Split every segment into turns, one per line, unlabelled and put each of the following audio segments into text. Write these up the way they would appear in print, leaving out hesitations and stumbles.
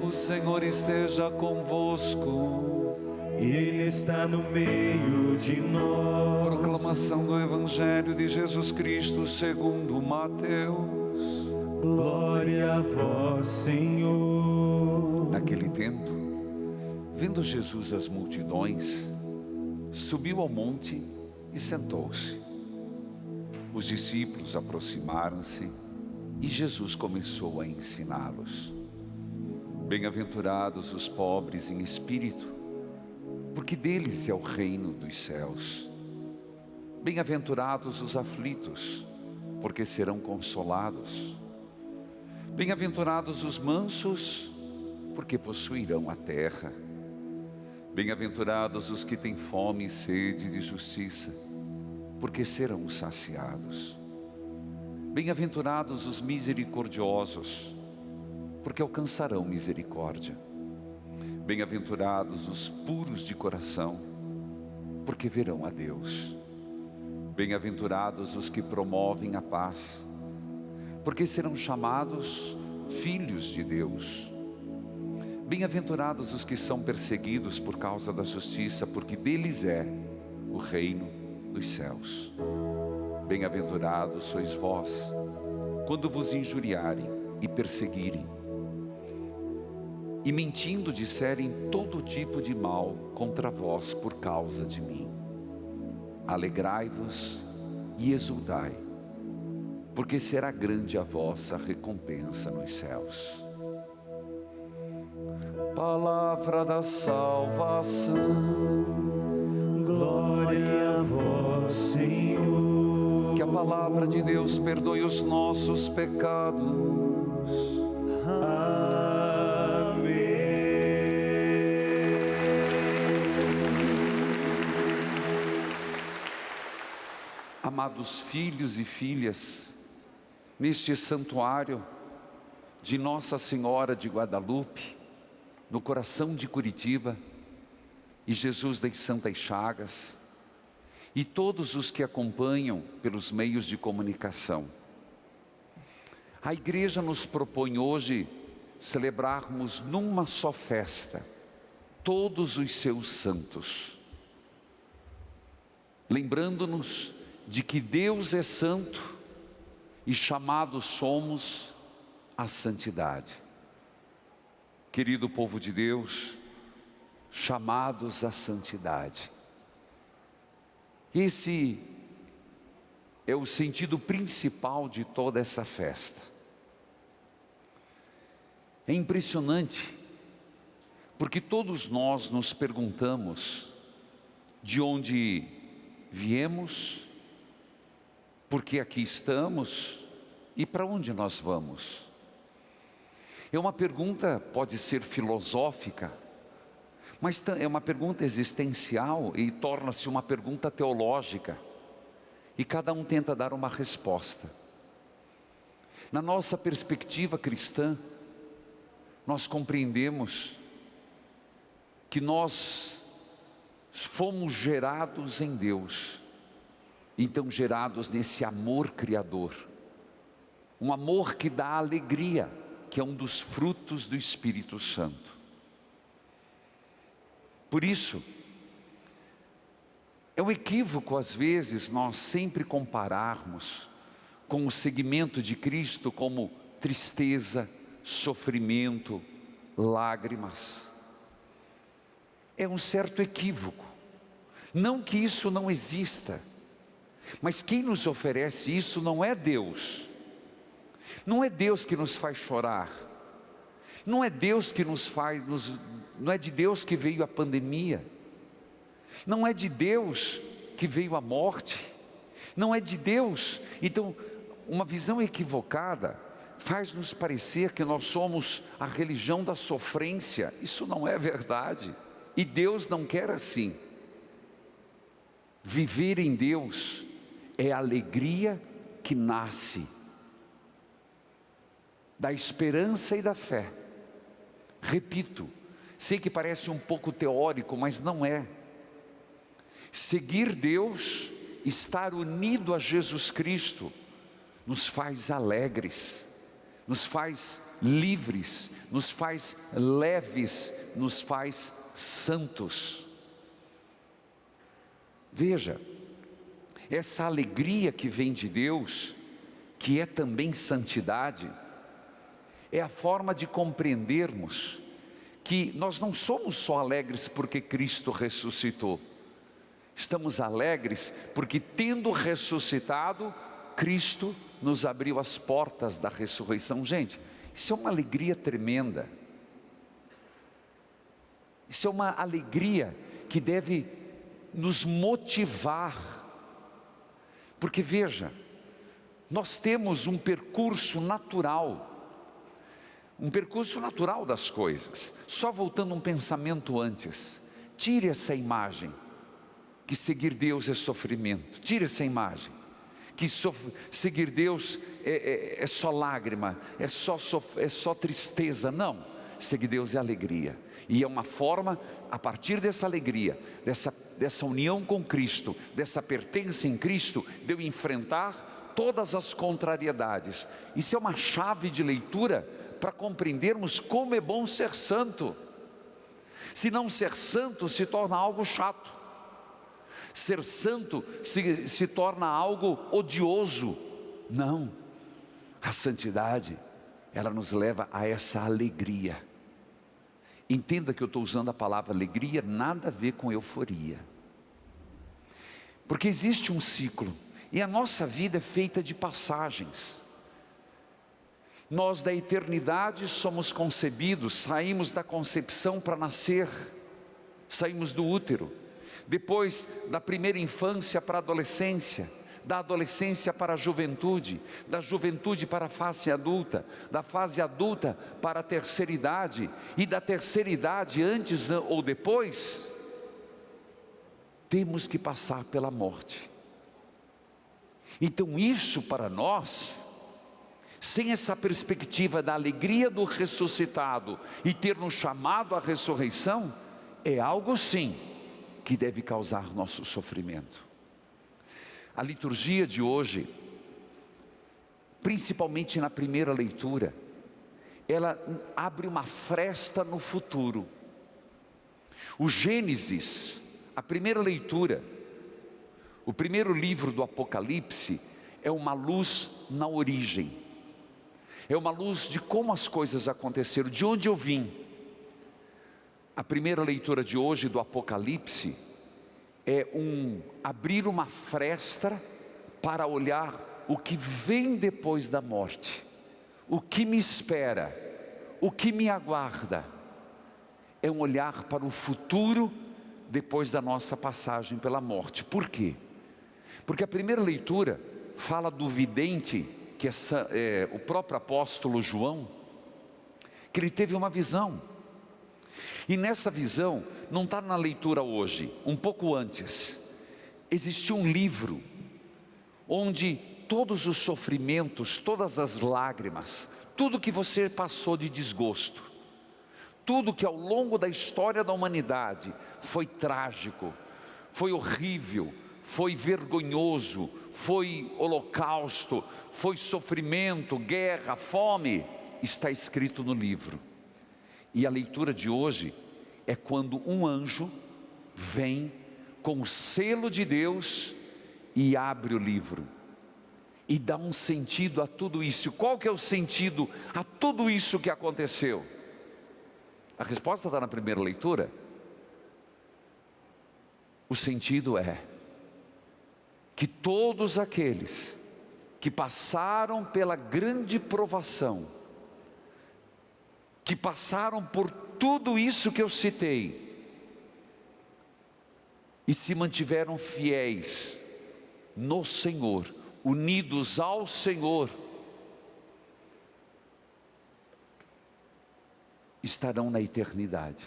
O Senhor esteja convosco.
Ele está no meio de nós.
Proclamação do Evangelho de Jesus Cristo segundo Mateus.
Glória a vós, Senhor.
Naquele tempo, vendo Jesus as multidões, subiu ao monte e sentou-se. Os discípulos aproximaram-se e Jesus começou a ensiná-los. Bem-aventurados os pobres em espírito, porque deles é o reino dos céus. Bem-aventurados os aflitos, porque serão consolados. Bem-aventurados os mansos, porque possuirão a terra. Bem-aventurados os que têm fome e sede de justiça, porque serão saciados. Bem-aventurados os misericordiosos, porque alcançarão misericórdia. Bem-aventurados os puros de coração, porque verão a Deus. Bem-aventurados os que promovem a paz, porque serão chamados filhos de Deus. Bem-aventurados os que são perseguidos por causa da justiça, porque deles é o reino dos céus. Bem-aventurados sois vós, quando vos injuriarem e perseguirem, e mentindo disserem todo tipo de mal contra vós por causa de mim. Alegrai-vos e exultai, porque será grande a vossa recompensa nos céus. Palavra da salvação.
Glória a vós, Senhor.
Que a palavra de Deus perdoe os nossos pecados.
Amém.
Amados filhos e filhas, neste santuário de Nossa Senhora de Guadalupe, no coração de Curitiba, e Jesus das Santas Chagas, e todos os que acompanham pelos meios de comunicação, a igreja nos propõe hoje celebrarmos numa só festa todos os seus santos, lembrando-nos de que Deus é santo e chamados somos à santidade. Querido povo de Deus, chamados à santidade. Esse é o sentido principal de toda essa festa. É impressionante, porque todos nós nos perguntamos de onde viemos, por que aqui estamos e para onde nós vamos. É uma pergunta, pode ser filosófica, mas é uma pergunta existencial e torna-se uma pergunta teológica. E cada um tenta dar uma resposta. Na nossa perspectiva cristã, nós compreendemos que nós fomos gerados em Deus, então gerados nesse amor criador, um amor que dá alegria, que é um dos frutos do Espírito Santo. Por isso, é um equívoco às vezes nós sempre compararmos com o segmento de Cristo como tristeza, sofrimento, lágrimas. É um certo equívoco. Não que isso não exista, mas quem nos oferece isso não é Deus. Não é Deus que nos faz chorar. Não é Deus que não é de Deus que veio a pandemia. Não é de Deus que veio a morte. Não é de Deus. Então, uma visão equivocada faz-nos parecer que nós somos a religião da sofrência. Isso não é verdade. E Deus não quer assim. Viver em Deus é a alegria que nasce da esperança e da fé. Repito, sei que parece um pouco teórico, mas não é. Seguir Deus, estar unido a Jesus Cristo, nos faz alegres, nos faz livres, nos faz leves, nos faz santos. Veja, essa alegria que vem de Deus, que é também santidade, é a forma de compreendermos que nós não somos só alegres porque Cristo ressuscitou. Estamos alegres porque, tendo ressuscitado, Cristo nos abriu as portas da ressurreição. Gente, isso é uma alegria tremenda. Isso é uma alegria que deve nos motivar. Porque veja, nós temos um percurso natural das coisas. Só voltando um pensamento antes, tire essa imagem que seguir Deus é sofrimento. Tire essa imagem que seguir Deus é só lágrima, é só tristeza. Não, seguir Deus é alegria, e é uma forma, a partir dessa alegria, dessa união com Cristo, dessa pertença em Cristo, de eu enfrentar todas as contrariedades. Isso é uma chave de leitura para compreendermos como é bom ser santo. Se não ser santo se torna algo chato, ser santo se torna algo odioso. Não, a santidade, ela nos leva a essa alegria. Entenda que eu estou usando a palavra alegria, nada a ver com euforia, porque existe um ciclo, e a nossa vida é feita de passagens. Nós da eternidade somos concebidos, saímos da concepção para nascer, saímos do útero, depois da primeira infância para a adolescência, da adolescência para a juventude, da juventude para a fase adulta, da fase adulta para a terceira idade, e da terceira idade, antes ou depois, temos que passar pela morte. Então isso para nós, sem essa perspectiva da alegria do ressuscitado e ter nos chamado à ressurreição, é algo sim que deve causar nosso sofrimento. A liturgia de hoje, principalmente na primeira leitura, ela abre uma fresta no futuro. O Gênesis, a primeira leitura, o primeiro livro do Apocalipse, é uma luz na origem, é uma luz de como as coisas aconteceram, de onde eu vim. A primeira leitura de hoje do Apocalipse é abrir uma fresta para olhar o que vem depois da morte, o que me espera, o que me aguarda. É um olhar para o futuro depois da nossa passagem pela morte. Por quê? Porque a primeira leitura fala do vidente, que é o próprio apóstolo João, que ele teve uma visão. E nessa visão, não está na leitura hoje, um pouco antes, existiu um livro, onde todos os sofrimentos, todas as lágrimas, tudo que você passou de desgosto, tudo que ao longo da história da humanidade foi trágico, foi horrível, foi vergonhoso, foi holocausto, foi sofrimento, guerra, fome, está escrito no livro. E a leitura de hoje é quando um anjo vem com o selo de Deus e abre o livro e dá um sentido a tudo isso. Qual que é o sentido a tudo isso que aconteceu? A resposta está na primeira leitura. O sentido é que todos aqueles que passaram pela grande provação, que passaram por tudo isso que eu citei, e se mantiveram fiéis no Senhor, unidos ao Senhor, estarão na eternidade.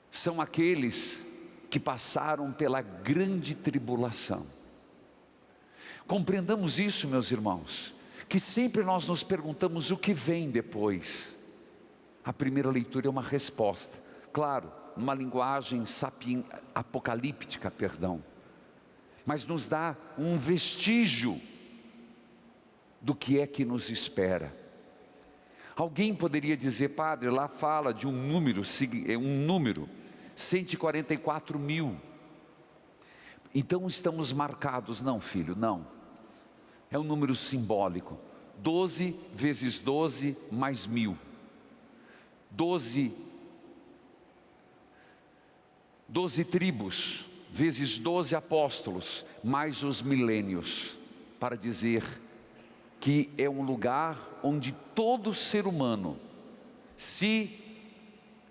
São aqueles que passaram pela grande tribulação. Compreendamos isso, meus irmãos, que sempre nós nos perguntamos o que vem depois. A primeira leitura é uma resposta, claro, numa linguagem apocalíptica, mas nos dá um vestígio do que é que nos espera. Alguém poderia dizer: padre, lá fala de um número, 144 mil. Então estamos marcados. Não, filho, não. É um número simbólico. 12 vezes 12 mais 1000. 12 tribos vezes 12 apóstolos, mais os milênios, para dizer que é um lugar onde todo ser humano, se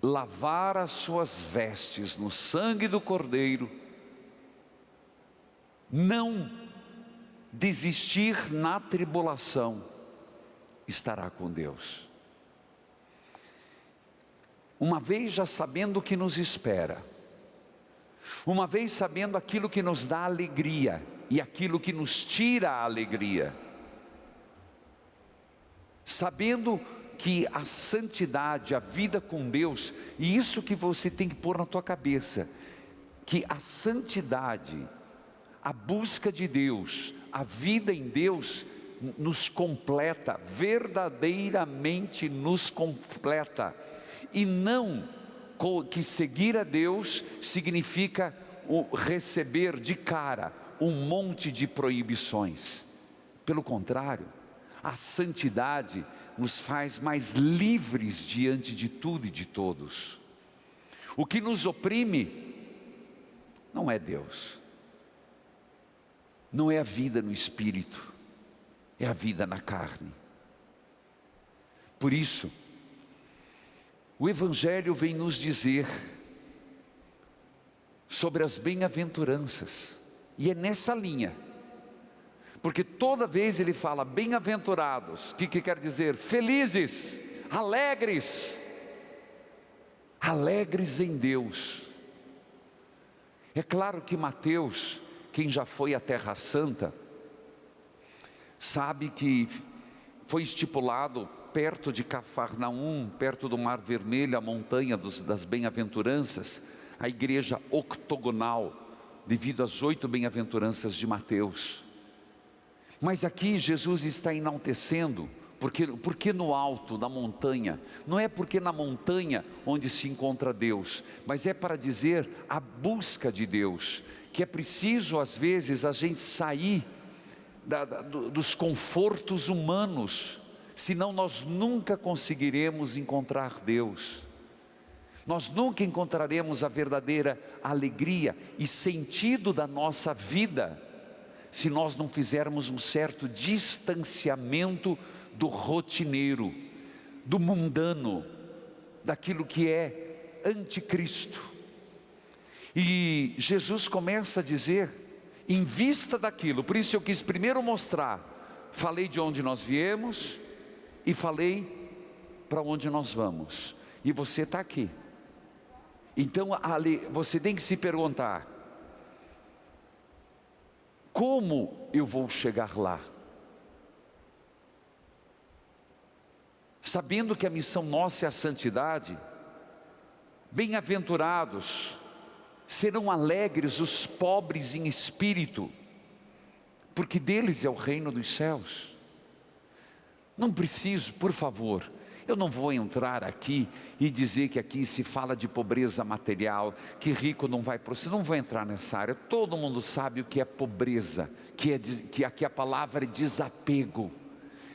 lavar as suas vestes no sangue do Cordeiro, não desistir na tribulação, estará com Deus. Uma vez já sabendo o que nos espera, uma vez sabendo aquilo que nos dá alegria e aquilo que nos tira a alegria, sabendo que a santidade, a vida com Deus, e isso que você tem que pôr na tua cabeça, que a santidade, a busca de Deus, a vida em Deus nos completa, verdadeiramente nos completa, e não que seguir a Deus significa receber de cara um monte de proibições. Pelo contrário, a santidade nos faz mais livres diante de tudo e de todos. O que nos oprime não é Deus, não é a vida no espírito, é a vida na carne. Por isso, o Evangelho vem nos dizer sobre as bem-aventuranças, e é nessa linha, porque toda vez ele fala bem-aventurados, o que quer dizer? Felizes, alegres em Deus. É claro que Mateus, quem já foi à Terra Santa, sabe que foi estipulado perto de Cafarnaum, perto do Mar Vermelho, a montanha das bem-aventuranças, a igreja octogonal, devido às 8 bem-aventuranças de Mateus. Mas aqui Jesus está enaltecendo, porque no alto da montanha, não é porque na montanha onde se encontra Deus, mas é para dizer a busca de Deus, que é preciso às vezes a gente sair dos confortos humanos, senão nós nunca conseguiremos encontrar Deus, nós nunca encontraremos a verdadeira alegria e sentido da nossa vida, se nós não fizermos um certo distanciamento do rotineiro, do mundano, daquilo que é anticristo. E Jesus começa a dizer, em vista daquilo, por isso eu quis primeiro mostrar, falei de onde nós viemos, e falei para onde nós vamos, e você está aqui. Então você tem que se perguntar: como eu vou chegar lá? Sabendo que a missão nossa é a santidade. Bem-aventurados serão alegres os pobres em espírito, porque deles é o reino dos céus. Não preciso, por favor, eu não vou entrar aqui e dizer que aqui se fala de pobreza material, que rico não vai prosseguir, não vou entrar nessa área. Todo mundo sabe o que é pobreza, que aqui a palavra é desapego,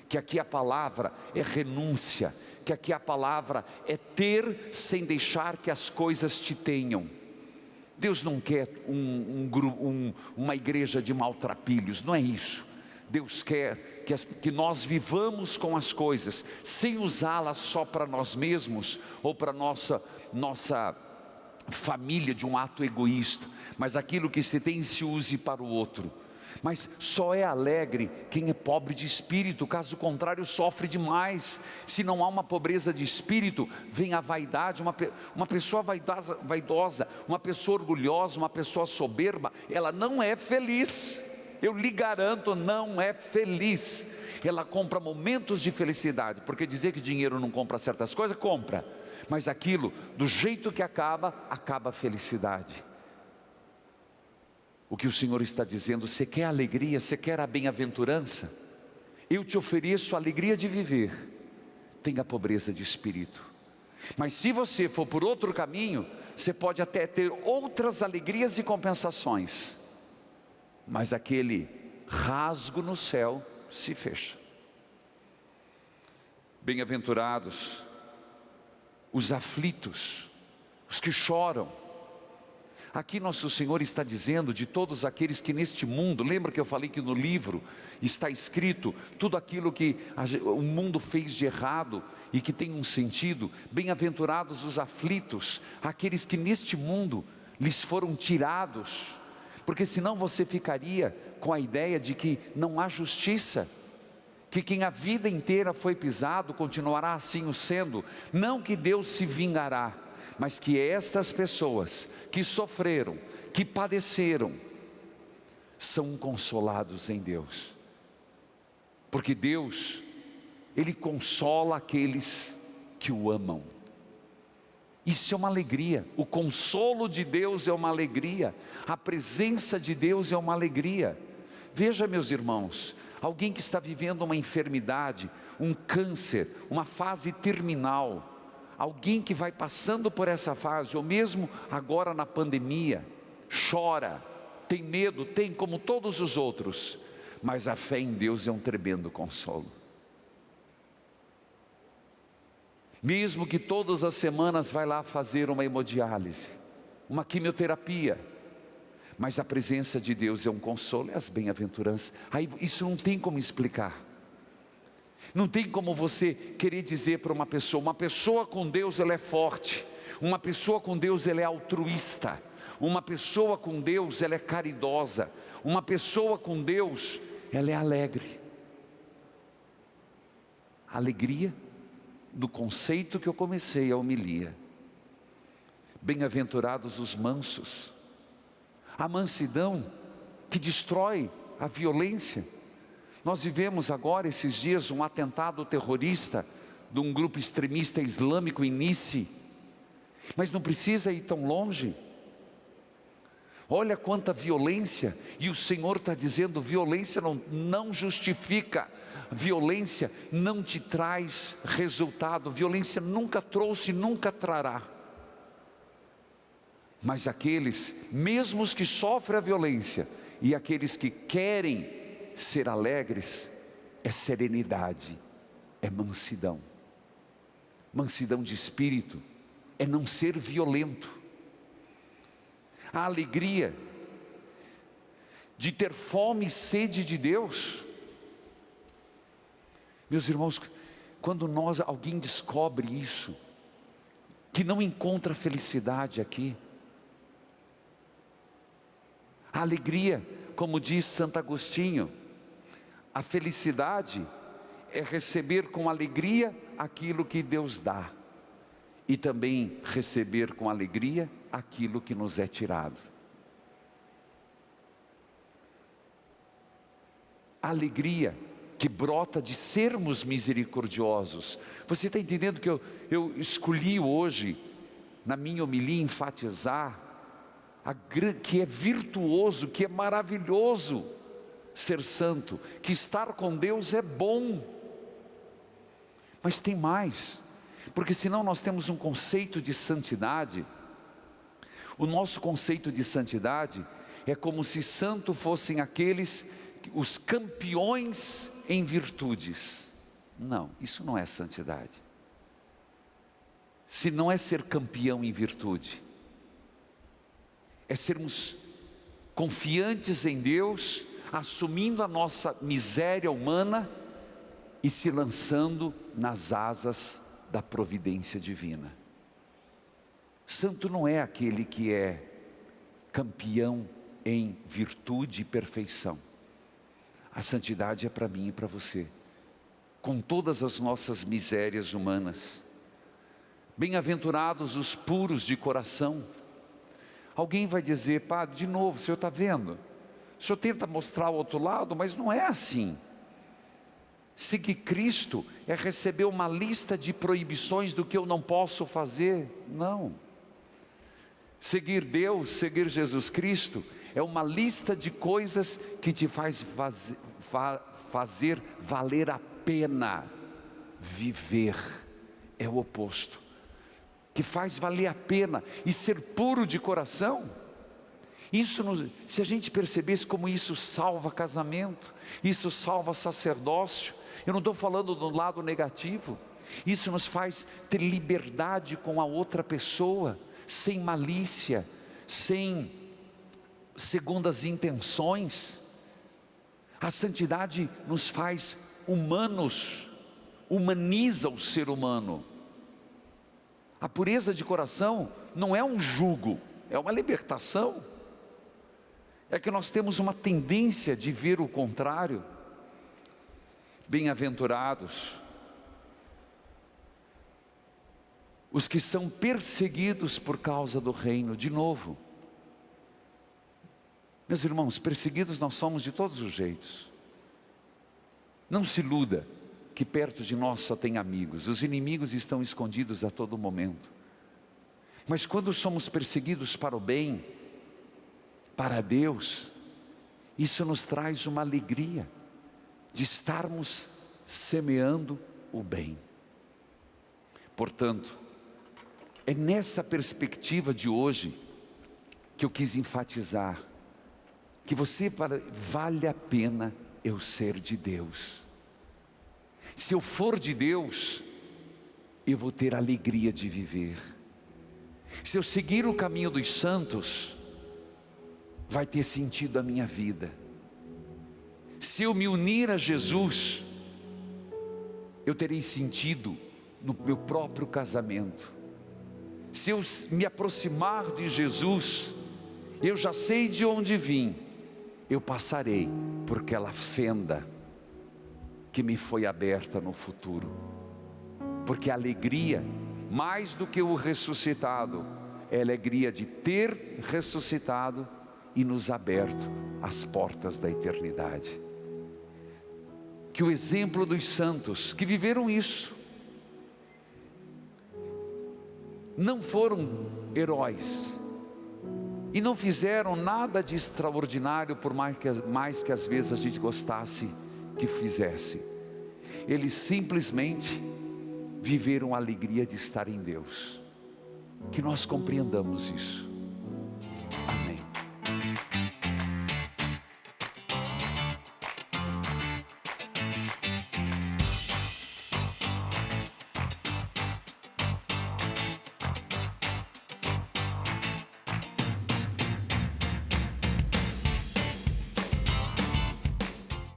que aqui a palavra é renúncia, que aqui a palavra é ter sem deixar que as coisas te tenham. Deus não quer uma igreja de maltrapilhos, não é isso. Deus quer que nós vivamos com as coisas, sem usá-las só para nós mesmos, ou para nossa família de um ato egoísta, mas aquilo que se tem se use para o outro. Mas só é alegre quem é pobre de espírito, caso contrário sofre demais. Se não há uma pobreza de espírito, vem a vaidade. Uma pessoa vaidosa, uma pessoa orgulhosa, uma pessoa soberba, ela não é feliz. Eu lhe garanto, não é feliz. Ela compra momentos de felicidade, porque dizer que dinheiro não compra certas coisas, compra, mas aquilo, do jeito que acaba a felicidade. O que o Senhor está dizendo: você quer alegria, você quer a bem-aventurança? Eu te ofereço a alegria de viver, tenha pobreza de espírito. Mas se você for por outro caminho, você pode até ter outras alegrias e compensações, mas aquele rasgo no céu se fecha. Bem-aventurados os aflitos, os que choram. Aqui nosso Senhor está dizendo de todos aqueles que neste mundo, lembra que eu falei que no livro está escrito tudo aquilo que o mundo fez de errado e que tem um sentido. Bem-aventurados os aflitos, aqueles que neste mundo lhes foram tirados, porque senão você ficaria com a ideia de que não há justiça, que quem a vida inteira foi pisado continuará assim o sendo. Não que Deus se vingará, mas que estas pessoas que sofreram, que padeceram, são consolados em Deus, porque Deus, Ele consola aqueles que o amam. Isso é uma alegria, o consolo de Deus é uma alegria, a presença de Deus é uma alegria. Veja, meus irmãos, alguém que está vivendo uma enfermidade, um câncer, uma fase terminal, alguém que vai passando por essa fase, ou mesmo agora na pandemia, chora, tem medo, tem como todos os outros, mas a fé em Deus é um tremendo consolo. Mesmo que todas as semanas vai lá fazer uma hemodiálise, uma quimioterapia, mas a presença de Deus é um consolo, é as bem-aventuranças. Aí isso não tem como explicar. Não tem como você querer dizer para uma pessoa com Deus ela é forte, uma pessoa com Deus ela é altruísta, uma pessoa com Deus ela é caridosa, uma pessoa com Deus ela é alegre. Alegria do conceito que eu comecei a homilia. Bem-aventurados os mansos, a mansidão que destrói a violência. Nós vivemos agora, esses dias, um atentado terrorista de um grupo extremista islâmico em Nice, mas não precisa ir tão longe. Olha quanta violência, e o Senhor está dizendo, violência não justifica, violência não te traz resultado, violência nunca trouxe, nunca trará. Mas aqueles, mesmo os que sofrem a violência, e aqueles que querem ser alegres, é serenidade, é mansidão. Mansidão de espírito, é não ser violento. A alegria de ter fome e sede de Deus. Meus irmãos, quando alguém descobre isso, que não encontra felicidade aqui, a alegria, como diz Santo Agostinho, a felicidade é receber com alegria aquilo que Deus dá, e também receber com alegria aquilo que nos é tirado. A alegria que brota de sermos misericordiosos. Você está entendendo que eu escolhi hoje, na minha homilia, enfatizar que é virtuoso, que é maravilhoso ser santo, que estar com Deus é bom. Mas tem mais, porque senão nós temos um conceito de santidade. O nosso conceito de santidade é como se santo fossem os campeões em virtudes. Não, isso não é santidade. Se não é ser campeão em virtude, é sermos confiantes em Deus, assumindo a nossa miséria humana e se lançando nas asas da providência divina. Santo não é aquele que é campeão em virtude e perfeição. A santidade é para mim e para você, com todas as nossas misérias humanas. Bem-aventurados os puros de coração. Alguém vai dizer, padre, de novo, o senhor está vendo? O senhor tenta mostrar o outro lado, mas não é assim. Seguir Cristo é receber uma lista de proibições do que eu não posso fazer. Não. Seguir Deus, seguir Jesus Cristo, é uma lista de coisas que te faz fazer valer a pena viver é o oposto, que faz valer a pena e ser puro de coração. Se a gente percebesse como isso salva casamento, isso salva sacerdócio, eu não estou falando do lado negativo, isso nos faz ter liberdade com a outra pessoa, sem malícia, sem segundas intenções. A santidade nos faz humanos, humaniza o ser humano. A pureza de coração não é um jugo, é uma libertação. É que nós temos uma tendência de ver o contrário. Bem-aventurados os que são perseguidos por causa do reino. De novo, meus irmãos, perseguidos nós somos de todos os jeitos. Não se iluda que perto de nós só tem amigos. Os inimigos estão escondidos a todo momento. Mas quando somos perseguidos para o bem, para Deus, isso nos traz uma alegria de estarmos semeando o bem. Portanto, é nessa perspectiva de hoje que eu quis enfatizar que vale a pena eu ser de Deus. Se eu for de Deus, eu vou ter a alegria de viver. Se eu seguir o caminho dos santos, vai ter sentido a minha vida. Se eu me unir a Jesus, eu terei sentido no meu próprio casamento. Se eu me aproximar de Jesus, eu já sei de onde vim, eu passarei por aquela fenda que me foi aberta no futuro. Porque a alegria, mais do que o ressuscitado, é a alegria de ter ressuscitado e nos aberto as portas da eternidade. Que o exemplo dos santos que viveram isso, não foram heróis e não fizeram nada de extraordinário, por mais que às vezes a gente gostasse que fizesse. Eles simplesmente viveram a alegria de estar em Deus. Que nós compreendamos isso.